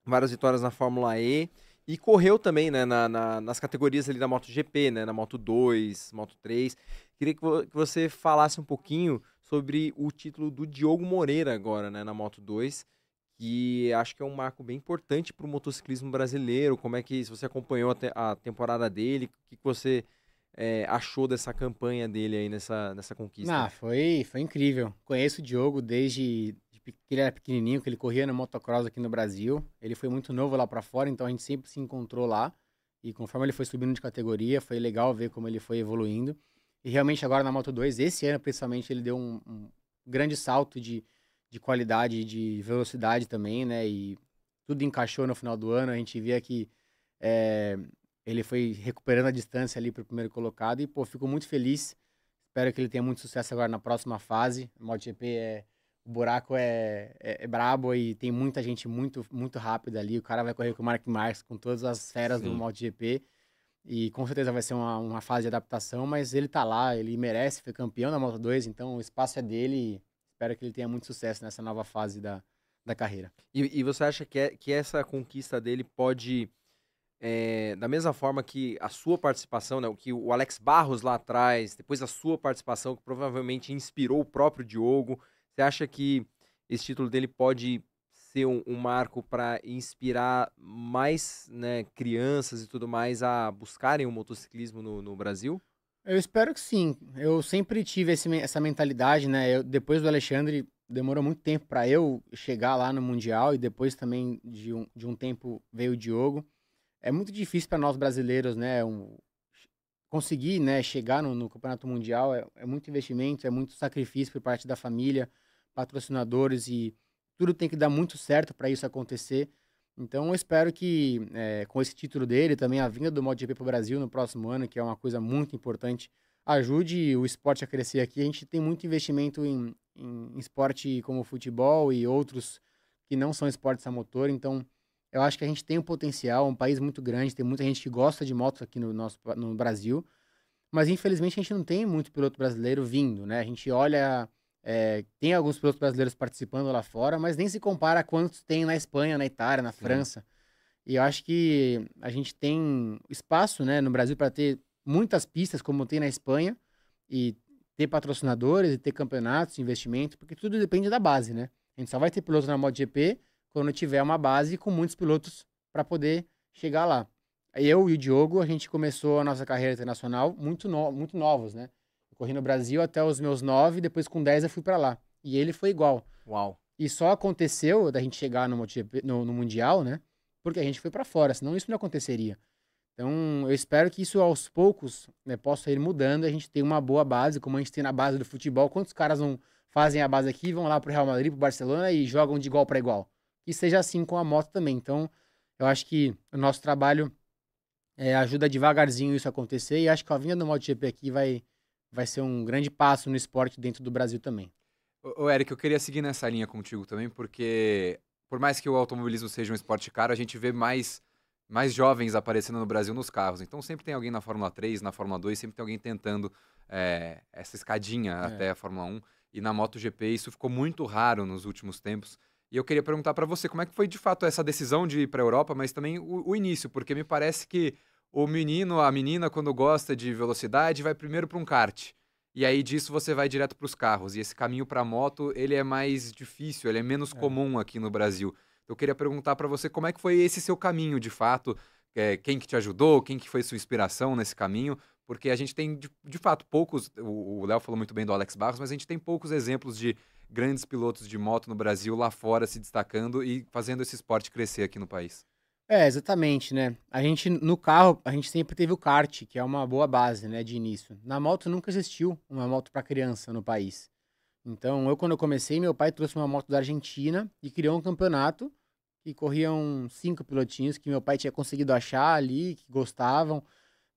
várias vitórias na Fórmula E, e correu também, né, nas categorias ali da MotoGP, né, na Moto 2, Moto 3. Queria que você falasse um pouquinho sobre o título do Diogo Moreira agora, né, na Moto 2, que acho que é um marco bem importante para o motociclismo brasileiro. Como é que, se você acompanhou a temporada dele, o que você achou dessa campanha dele aí nessa conquista? Foi incrível. Conheço o Diogo desde que ele era pequenininho, que ele corria no motocross aqui no Brasil. Ele foi muito novo lá pra fora, então a gente sempre se encontrou lá. E conforme ele foi subindo de categoria, foi legal ver como ele foi evoluindo. E realmente agora na Moto 2, esse ano principalmente, ele deu um grande salto de qualidade, de velocidade também, né? E tudo encaixou no final do ano. A gente via que ele foi recuperando a distância ali pro primeiro colocado. E, pô, fico muito feliz. Espero que ele tenha muito sucesso agora na próxima fase. O MotoGP o buraco é brabo e tem muita gente muito, muito rápida ali. O cara vai correr com o Mark Marques, com todas as feras do MotoGP. E com certeza vai ser uma fase de adaptação, mas ele tá lá, ele merece, foi campeão da Moto 2, então o espaço é dele e espero que ele tenha muito sucesso nessa nova fase da carreira. E você acha que essa conquista dele pode, da mesma forma que a sua participação, né, que o Alex Barros lá atrás, depois a sua participação, que provavelmente inspirou o próprio Diogo, você acha que esse título dele pode ser um marco para inspirar mais, né, crianças e tudo mais a buscarem o motociclismo no Brasil? Eu espero que sim. Eu sempre tive essa mentalidade, né? Depois do Alexandre, demorou muito tempo para eu chegar lá no Mundial e depois também de um tempo veio o Diogo. É muito difícil para nós brasileiros, né? Conseguir, né, chegar no Campeonato Mundial é muito investimento, é muito sacrifício por parte da família, patrocinadores e tudo tem que dar muito certo para isso acontecer. Então eu espero que com esse título dele, também a vinda do MotoGP para o Brasil no próximo ano, que é uma coisa muito importante, ajude o esporte a crescer aqui. A gente tem muito investimento em esporte como futebol e outros que não são esportes a motor, então eu acho que a gente tem um potencial, um país muito grande, tem muita gente que gosta de motos aqui no Brasil, mas infelizmente a gente não tem muito piloto brasileiro vindo, né? A gente olha... tem alguns pilotos brasileiros participando lá fora, mas nem se compara a quantos tem na Espanha, na Itália, na França. E eu acho que a gente tem espaço, né, no Brasil para ter muitas pistas, como tem na Espanha, e ter patrocinadores, e ter campeonatos, investimento, porque tudo depende da base, né? A gente só vai ter pilotos na MotoGP quando tiver uma base com muitos pilotos para poder chegar lá. Eu e o Diogo, a gente começou a nossa carreira internacional muito novos, né? Corri no Brasil até os meus 9, depois com 10 eu fui pra lá. E ele foi igual. Uau. E só aconteceu da gente chegar no MotoGP, no Mundial, né? Porque a gente foi pra fora, senão isso não aconteceria. Então, eu espero que isso aos poucos, né, possa ir mudando, a gente tem uma boa base, como a gente tem na base do futebol. Quantos caras não fazem a base aqui, vão lá pro Real Madrid, pro Barcelona e jogam de igual para igual? Que seja assim com a moto também. Então, eu acho que o nosso trabalho ajuda devagarzinho isso a acontecer e acho que a vinda do MotoGP aqui vai ser um grande passo no esporte dentro do Brasil também. Ô, Eric, eu queria seguir nessa linha contigo também, porque por mais que o automobilismo seja um esporte caro, a gente vê mais jovens aparecendo no Brasil nos carros. Então sempre tem alguém na Fórmula 3, na Fórmula 2, sempre tem alguém tentando essa escadinha até a Fórmula 1. E na MotoGP isso ficou muito raro nos últimos tempos. E eu queria perguntar para você, como é que foi de fato essa decisão de ir para a Europa, mas também o início, porque me parece que o menino, a menina, quando gosta de velocidade, vai primeiro para um kart. E aí disso você vai direto para os carros. E esse caminho para a moto, ele é mais difícil, ele é menos comum aqui no Brasil. Eu queria perguntar para você como é que foi esse seu caminho, de fato. Quem que te ajudou, quem que foi sua inspiração nesse caminho. Porque a gente tem, de fato, poucos... O Léo falou muito bem do Alex Barros, mas a gente tem poucos exemplos de grandes pilotos de moto no Brasil lá fora se destacando e fazendo esse esporte crescer aqui no país. Exatamente, né? A gente, no carro, a gente sempre teve o kart, que é uma boa base, né, de início. Na moto nunca existiu uma moto para criança no país. Então, quando eu comecei, meu pai trouxe uma moto da Argentina e criou um campeonato que corriam 5 pilotinhos que meu pai tinha conseguido achar ali, que gostavam,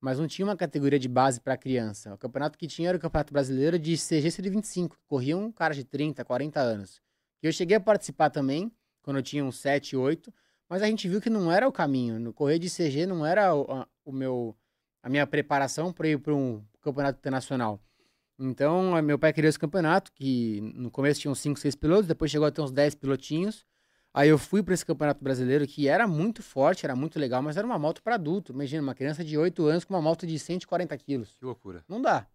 mas não tinha uma categoria de base para criança. O campeonato que tinha era o Campeonato Brasileiro de CG 125, que corriam caras de 30, 40 anos. E eu cheguei a participar também, quando eu tinha uns 7, 8, mas a gente viu que não era o caminho. No correr de CG não era a minha preparação para ir para um campeonato internacional. Então, meu pai criou esse campeonato, que no começo tinha uns 5, 6 pilotos, depois chegou a ter uns 10 pilotinhos. Aí eu fui para esse campeonato brasileiro, que era muito forte, era muito legal, mas era uma moto para adulto. Imagina, uma criança de 8 anos com uma moto de 140 quilos. Que loucura. Não dá.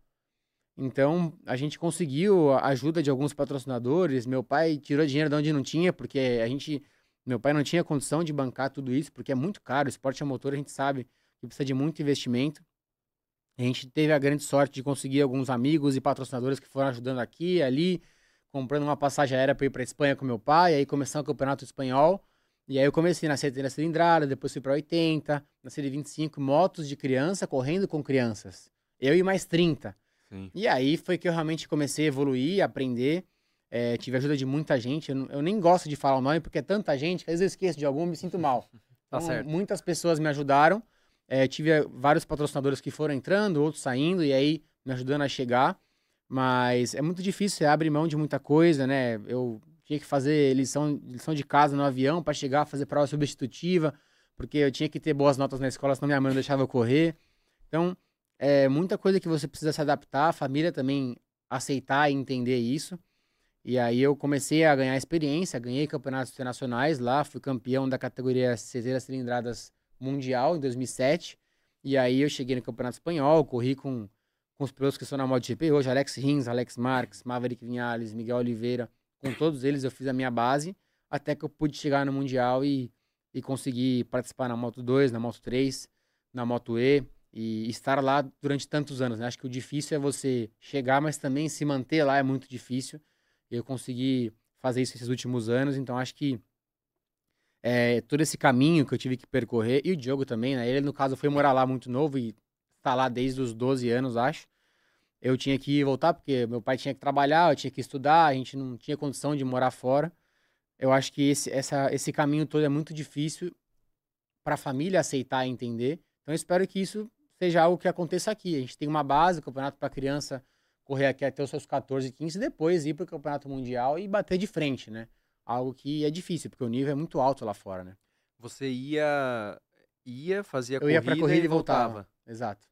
Então, a gente conseguiu a ajuda de alguns patrocinadores. Meu pai tirou dinheiro de onde não tinha, porque meu pai não tinha condição de bancar tudo isso, porque é muito caro. Esporte a motor, a gente sabe que precisa de muito investimento. A gente teve a grande sorte de conseguir alguns amigos e patrocinadores que foram ajudando aqui e ali, comprando uma passagem aérea para ir para Espanha com meu pai, aí começamos o campeonato espanhol. E aí eu comecei na 70 cilindrada, depois fui para 80, na série 25, motos de criança correndo com crianças. Eu e mais 30. Sim. E aí foi que eu realmente comecei a evoluir, a aprender. Tive a ajuda de muita gente. Eu nem gosto de falar o nome, porque é tanta gente que às vezes eu esqueço de algum e me sinto mal. Tá Então, certo. muitas pessoas me ajudaram. Tive vários patrocinadores que foram entrando, outros saindo, e aí me ajudando a chegar. Mas é muito difícil, você abre mão de muita coisa, né? Eu tinha que fazer lição de casa no avião para chegar a fazer prova substitutiva, porque eu tinha que ter boas notas na escola, senão minha mãe não deixava eu correr. Então, muita coisa que você precisa se adaptar, a família também aceitar e entender isso. E aí eu comecei a ganhar experiência, ganhei campeonatos internacionais lá, fui campeão da categoria 6 cilindradas mundial em 2007. E aí eu cheguei no Campeonato Espanhol, corri com os pilotos que estão na MotoGP hoje, Alex Rins, Alex Marques, Maverick Vinales, Miguel Oliveira. Com todos eles eu fiz a minha base, até que eu pude chegar no Mundial e conseguir participar na Moto 2, na Moto 3, na Moto E e estar lá durante tantos anos, né? Acho que o difícil é você chegar, mas também se manter lá é muito difícil. Eu consegui fazer isso esses últimos anos, então acho que todo esse caminho que eu tive que percorrer, e o Diogo também, né? Ele, no caso, foi morar lá muito novo e tá lá desde os 12 anos, acho. Eu tinha que voltar porque meu pai tinha que trabalhar, eu tinha que estudar, a gente não tinha condição de morar fora. Eu acho que esse caminho todo é muito difícil para a família aceitar e entender. Então eu espero que isso seja algo que aconteça aqui. A gente tem uma base, campeonato para criança correr aqui até os seus 14, 15, depois ir para o campeonato mundial e bater de frente, né? Algo que é difícil, porque o nível é muito alto lá fora, né? Você fazia Eu ia pra corrida e e voltava. Exato.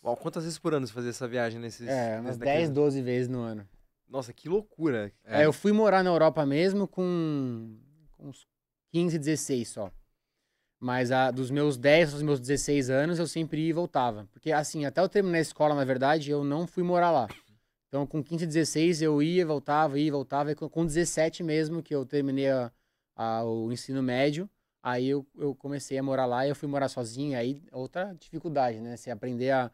Uau, quantas vezes por ano você fazia essa viagem nesses... Umas 10, 12 vezes no ano. Nossa, que loucura. Eu fui morar na Europa mesmo com uns 15, 16 só. Mas dos meus 10 aos meus 16 anos eu sempre ia e voltava. Porque assim, até eu terminar a escola, na verdade, eu não fui morar lá. Então com 15, 16 eu ia e voltava. E com 17 mesmo, que eu terminei o ensino médio, aí eu comecei a morar lá e eu fui morar sozinho. Aí outra dificuldade, né? Você aprender a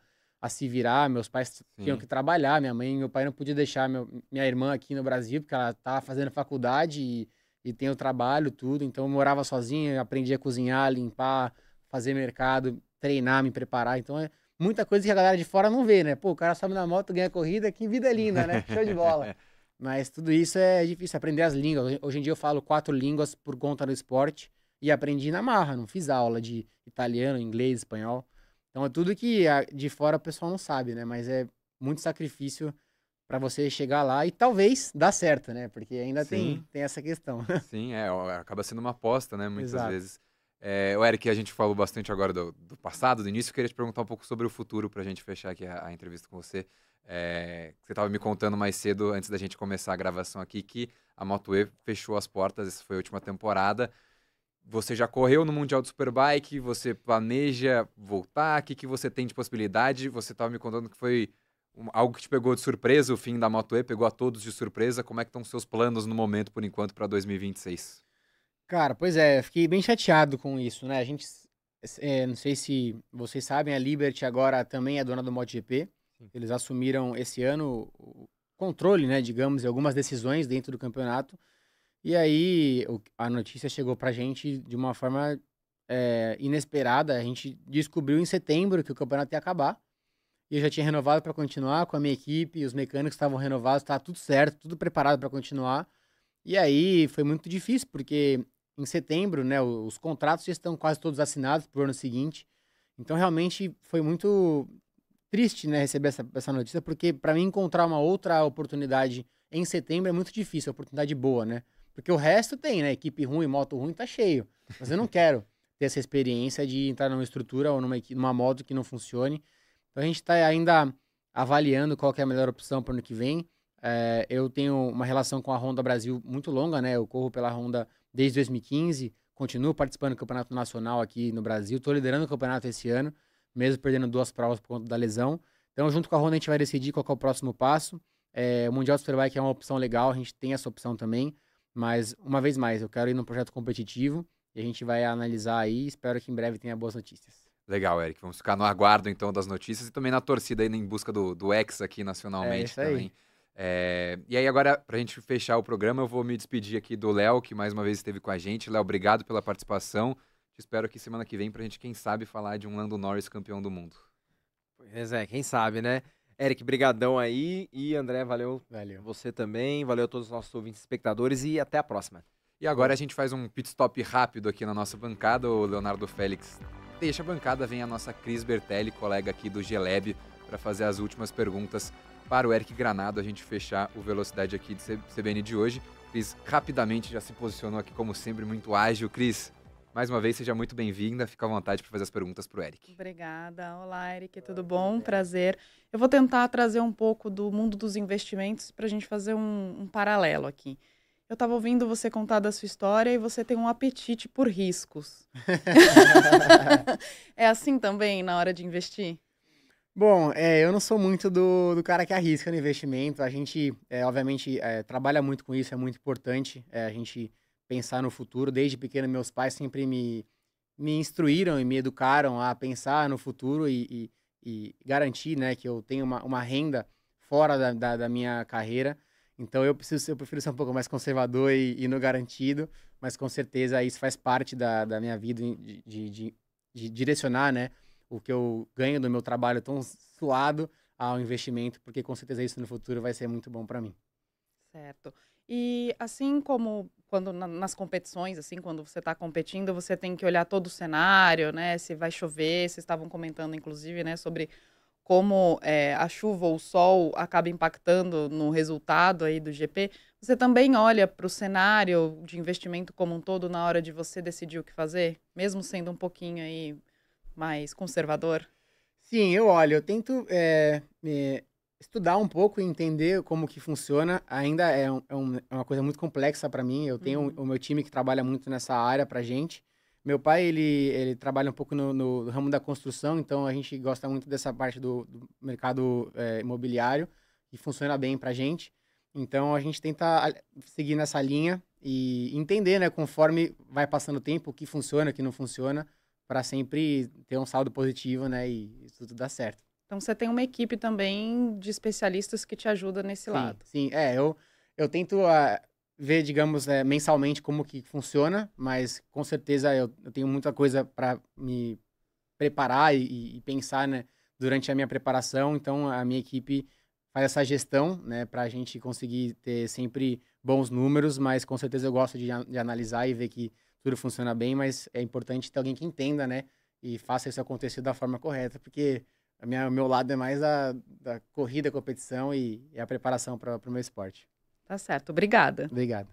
se virar. Meus pais tinham que trabalhar, minha mãe e meu pai não podiam deixar minha irmã aqui no Brasil, porque ela estava fazendo faculdade e tem o trabalho, tudo. Então eu morava sozinho, aprendi a cozinhar, limpar, fazer mercado, treinar, me preparar. Então é muita coisa que a galera de fora não vê, né? Pô, o cara sobe na moto, ganha corrida, que vida linda, né? Show de bola. Mas tudo isso é difícil, aprender as línguas. Hoje em dia eu falo 4 línguas por conta do esporte e aprendi na marra, não fiz aula de italiano, inglês, espanhol. Então é tudo que de fora o pessoal não sabe, né? Mas é muito sacrifício para você chegar lá e talvez dá certo, né? Porque ainda tem essa questão. Sim, acaba sendo uma aposta, né? Muitas Exato. vezes. O Eric, a gente falou bastante agora do passado, do início. Eu queria te perguntar um pouco sobre o futuro pra gente fechar aqui a entrevista com você. Você estava me contando mais cedo, antes da gente começar a gravação aqui, que a Moto E fechou as portas, essa foi a última temporada. Você já correu no Mundial do Superbike, você planeja voltar, o que você tem de possibilidade? Você estava me contando que foi algo que te pegou de surpresa, o fim da Moto E, pegou a todos de surpresa. Como é que estão os seus planos no momento, por enquanto, para 2026? Cara, pois eu fiquei bem chateado com isso, né? A gente, não sei se vocês sabem, a Liberty agora também é dona do MotoGP. Eles assumiram esse ano o controle, né, digamos, de algumas decisões dentro do campeonato. E aí a notícia chegou pra gente de uma forma inesperada. A gente descobriu em setembro que o campeonato ia acabar. E eu já tinha renovado para continuar com a minha equipe, os mecânicos estavam renovados, estava tudo certo, tudo preparado para continuar. E aí foi muito difícil, porque em setembro, né, os contratos já estão quase todos assinados para o ano seguinte. Então realmente foi muito triste, né, receber essa notícia, porque para mim encontrar uma outra oportunidade em setembro é muito difícil, oportunidade boa, né? Porque o resto tem, né? Equipe ruim, moto ruim, tá cheio. Mas eu não quero ter essa experiência de entrar numa estrutura ou numa moto que não funcione. Então a gente está ainda avaliando qual que é a melhor opção para o ano que vem. Eu tenho uma relação com a Honda Brasil muito longa, né? Eu corro pela Honda desde 2015, continuo participando do campeonato nacional aqui no Brasil, estou liderando o campeonato esse ano, mesmo perdendo 2 provas por conta da lesão. Então, junto com a Honda, a gente vai decidir qual que é o próximo passo. O Mundial Superbike é uma opção legal, a gente tem essa opção também, mas, uma vez mais, eu quero ir num projeto competitivo e a gente vai analisar aí, espero que em breve tenha boas notícias. Legal, Eric. Vamos ficar no aguardo, então, das notícias e também na torcida aí em busca do X aqui nacionalmente isso aí. também. E aí agora, pra gente fechar o programa, eu vou me despedir aqui do Léo, que mais uma vez esteve com a gente. Léo, obrigado pela participação. Te espero aqui semana que vem pra gente, quem sabe, falar de um Lando Norris campeão do mundo. Pois quem sabe, né? Eric, brigadão aí. E André, valeu. Você também. Valeu a todos os nossos ouvintes e espectadores. E até a próxima. E agora a gente faz um pit stop rápido aqui na nossa bancada. O Leonardo Félix deixa a bancada, vem a nossa Cris Bertelli, colega aqui do Geleb, para fazer as últimas perguntas para o Eric Granado, a gente fechar o Velocidade aqui de CBN de hoje. Cris rapidamente já se posicionou aqui, como sempre, muito ágil. Cris, mais uma vez, seja muito bem-vinda. Fica à vontade para fazer as perguntas para o Eric. Obrigada. Olá, Eric, tudo bom? Prazer. Eu vou tentar trazer um pouco do mundo dos investimentos para a gente fazer um paralelo aqui. Eu estava ouvindo você contar da sua história e você tem um apetite por riscos. É assim também na hora de investir? Bom, eu não sou muito do cara que arrisca no investimento. A gente, obviamente, trabalha muito com isso, é muito importante a gente pensar no futuro. Desde pequeno, meus pais sempre me instruíram e me educaram a pensar no futuro e garantir, né, que eu tenho uma renda fora da minha carreira. Então, eu prefiro ser um pouco mais conservador e no garantido, mas com certeza isso faz parte da minha vida de direcionar, né, o que eu ganho do meu trabalho tão suado ao investimento, porque com certeza isso no futuro vai ser muito bom para mim. Certo. E assim como quando nas competições, assim, quando você está competindo, você tem que olhar todo o cenário, né, se vai chover, vocês estavam comentando, inclusive, né, sobre como a chuva ou o sol acaba impactando no resultado aí do GP, você também olha para o cenário de investimento como um todo na hora de você decidir o que fazer, mesmo sendo um pouquinho aí mais conservador? Sim, eu tento estudar um pouco e entender como que funciona. Ainda é uma coisa muito complexa para mim. Eu tenho o meu time que trabalha muito nessa área pra gente. Meu pai, ele trabalha um pouco no ramo da construção, então a gente gosta muito dessa parte do mercado imobiliário, e funciona bem pra gente. Então a gente tenta seguir nessa linha e entender, né, conforme vai passando o tempo, o que funciona, o que não funciona, para sempre ter um saldo positivo, né, e tudo dá certo. Então você tem uma equipe também de especialistas que te ajuda nesse lado. Sim, eu tento ver, digamos, mensalmente como que funciona, mas com certeza eu tenho muita coisa para me preparar e pensar, né, durante a minha preparação. Então a minha equipe faz essa gestão, né, para a gente conseguir ter sempre bons números, mas com certeza eu gosto de analisar e ver que tudo funciona bem, mas é importante ter alguém que entenda, né, e faça isso acontecer da forma correta, porque o meu lado é mais da corrida, competição e a preparação para o meu esporte. Tá certo, obrigada. Obrigado.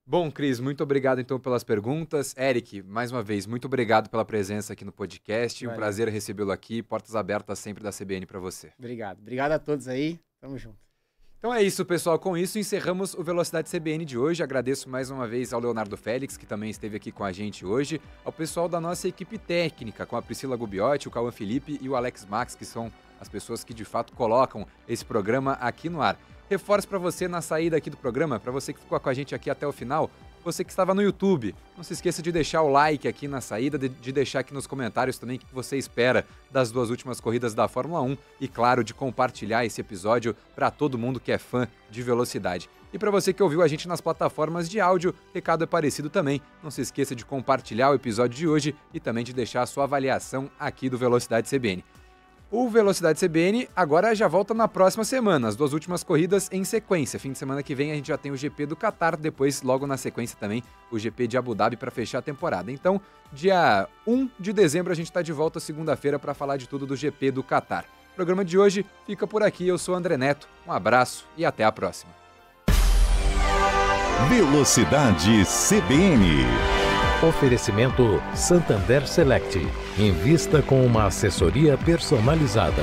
Bom, Cris, muito obrigado então pelas perguntas. Eric, mais uma vez, muito obrigado pela presença aqui no podcast. Valeu. Um prazer recebê-lo aqui. Portas abertas sempre da CBN para você. Obrigado. Obrigado a todos aí. Tamo junto. Então é isso, pessoal. Com isso, encerramos o Velocidade CBN de hoje. Agradeço mais uma vez ao Leonardo Félix, que também esteve aqui com a gente hoje, ao pessoal da nossa equipe técnica, com a Priscila Gubiotti, o Cauã Felipe e o Alex Max, que são as pessoas que de fato colocam esse programa aqui no ar. Reforço para você na saída aqui do programa, para você que ficou com a gente aqui até o final, Você que estava no YouTube, não se esqueça de deixar o like aqui na saída, de deixar aqui nos comentários também o que você espera das 2 últimas corridas da Fórmula 1 e, claro, de compartilhar esse episódio para todo mundo que é fã de velocidade. E para você que ouviu a gente nas plataformas de áudio, recado é parecido também. Não se esqueça de compartilhar o episódio de hoje e também de deixar a sua avaliação aqui do Velocidade CBN. O Velocidade CBN agora já volta na próxima semana, as 2 últimas corridas em sequência. Fim de semana que vem a gente já tem o GP do Qatar, depois logo na sequência também o GP de Abu Dhabi para fechar a temporada. Então, dia 1 de dezembro a gente está de volta segunda-feira para falar de tudo do GP do Qatar. O programa de hoje fica por aqui, eu sou o André Neto, um abraço e até a próxima. Velocidade CBN. Oferecimento Santander Select. Invista com uma assessoria personalizada.